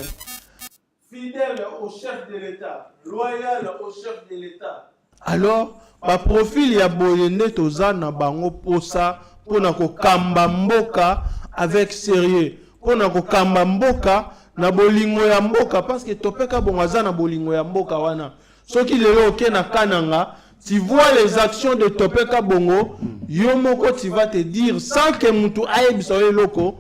Speaker 6: Fidèle au chef de l'État, loyal au chef de l'État. Alors, par profil, il y a Boyene Tozana Bango Posa, pour nako kamba mboka avec sérieux. On a kamba mboka na bolingo ya mboka parce que Topé Kabongo aza na bolingo ya mboka wana. Soki lelo oke na kananga, tu vois les actions de Topé Kabongo, yo moko tu vas te dire sans que mutu ayebiso loko,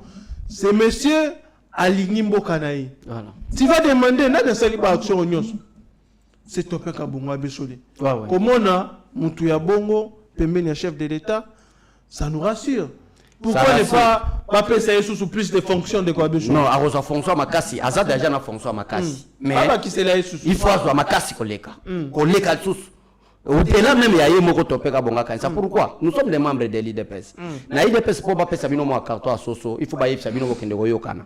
Speaker 6: ce monsieur aligni mboka na ye. Voilà. Tu vas demander na de sali ba action nyonso. C'est Topé Kabongo Abécholé. Comment on a mutu ya bongo pembeni ya chef de l'État, ça nous rassure. Pourquoi ne pas passer sous plus de fonctions de Kouabéchou? Non, à François Makassi, Azad déjà na François Makassi. Mais il faut avoir Makassi koleka. Koleka sous. Au-delà même il y a eu Moko Topé Kabongo Kanisa. Pourquoi? Nous sommes des membres de l'IDPS. Na l'IDPS pour pas passer Sabino mo carton à Soso, il faut pas y Sabino Kende Royo Kana.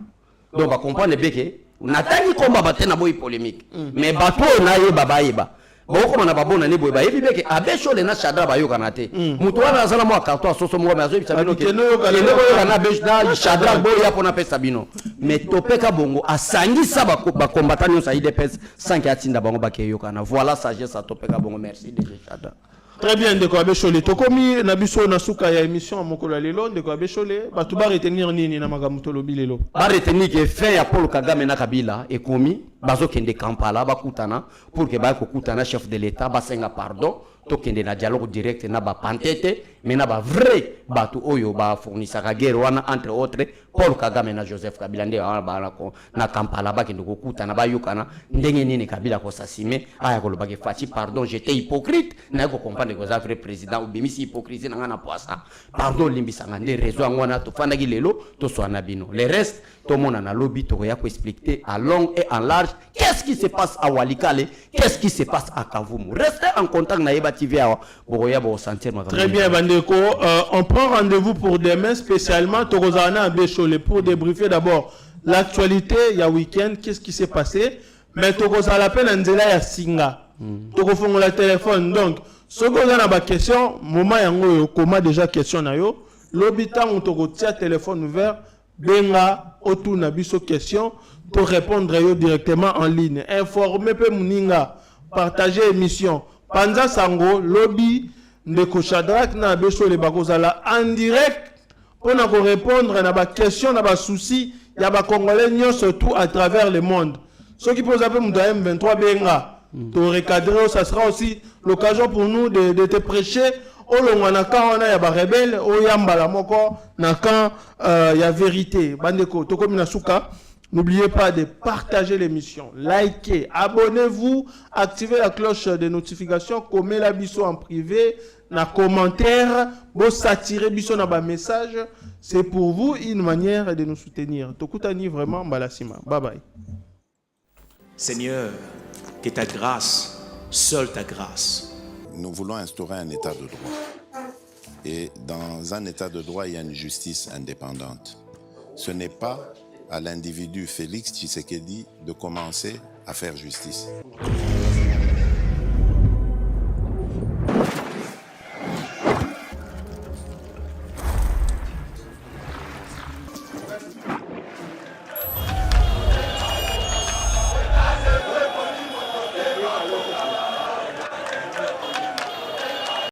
Speaker 6: Donc on comprend bien que
Speaker 5: natangi komba bate na boyi polémique mais bato na yeba bayeba boko na babona ne boyeba yebi beke abeshole na Chadra bayokana te muto wana azala mo carton asoso mo mazo bi sabino ke na beshda Chadra boya pona pesa bino mais topeka bongo asangisa ba combattant sa IDPS sans que atinda bango bakeyokana voilà sagesse topeka bongo merci DG Chadra.
Speaker 6: Très bien, Ndeko Abeshole. Tokomi na biso na suka ya émission mokolo lelo Ndeko Abeshole, batu ba retenir nini na magamuto lobi lelo?
Speaker 5: Ba retenir que fait ya Paul Kagame na Kabila ekomi bazo kende Kampala ba kutana pour que ba ko kutana chef de l'état ba senga pardon to kende na dialogue direct na ba pantete mais na ba vrai batu oyo ba fournissaka guerre wana entre autres Paul Kagame na Joseph Kabila nde ba na Kampala ba kende ko kutana ba yokana ndenge nini Kabila ko sasime aya ko lobaki faci pardon j'étais hypocrite na ko comprendre que za vrai président ou bimisi hypocrisie na ngana poisa pardon limbisanga nde raison ngwana to fandaki lelo to swana bino le reste tout le monde a lobby to ya ko expliquer à long et en large qu'est-ce qui se passe à Walikale, qu'est-ce qui se passe à Kavumu. Restez en contact na Yeba TV pour sentir.
Speaker 6: Très bien Bandeko, on prend rendez-vous pour demain spécialement Torozana Abeshole pour débriefer d'abord l'actualité il y a week-end, qu'est-ce qui s'est passé, mais Torozana la peine Nzela ya Singa. Torofongo la téléphone donc ce qu'on a ba question moment yango comment déjà question na yo lobby tant on tia téléphone ouvert benga autour na biso question pour répondre yo directement en ligne informer pe muninga partager émission panza sango lobby Ndeko Chadra na biso le bakozala en direct pour na ko répondre na ba question na ba souci ya ba congolais surtout à travers le monde ceux qui posent un peu M23 benga to recadrer ça sera aussi l'occasion pour nous de te prêcher au long na quand on a ya ba rebelle o yambala moko na quand ya vérité bandeko to comme na suka n'oubliez pas de partager l'émission likez abonnez-vous activez la cloche de notification commentez la biso en privé na commentaire bo s'attirer biso na ba message c'est pour vous une manière de nous soutenir tokutani vraiment balasima bye bye.
Speaker 1: Seigneur, que ta grâce, seule ta grâce.
Speaker 2: Nous voulons instaurer un état de droit. Et dans un état de droit, il y a une justice indépendante. Ce n'est pas à l'individu Félix Tshisekedi de commencer à faire justice.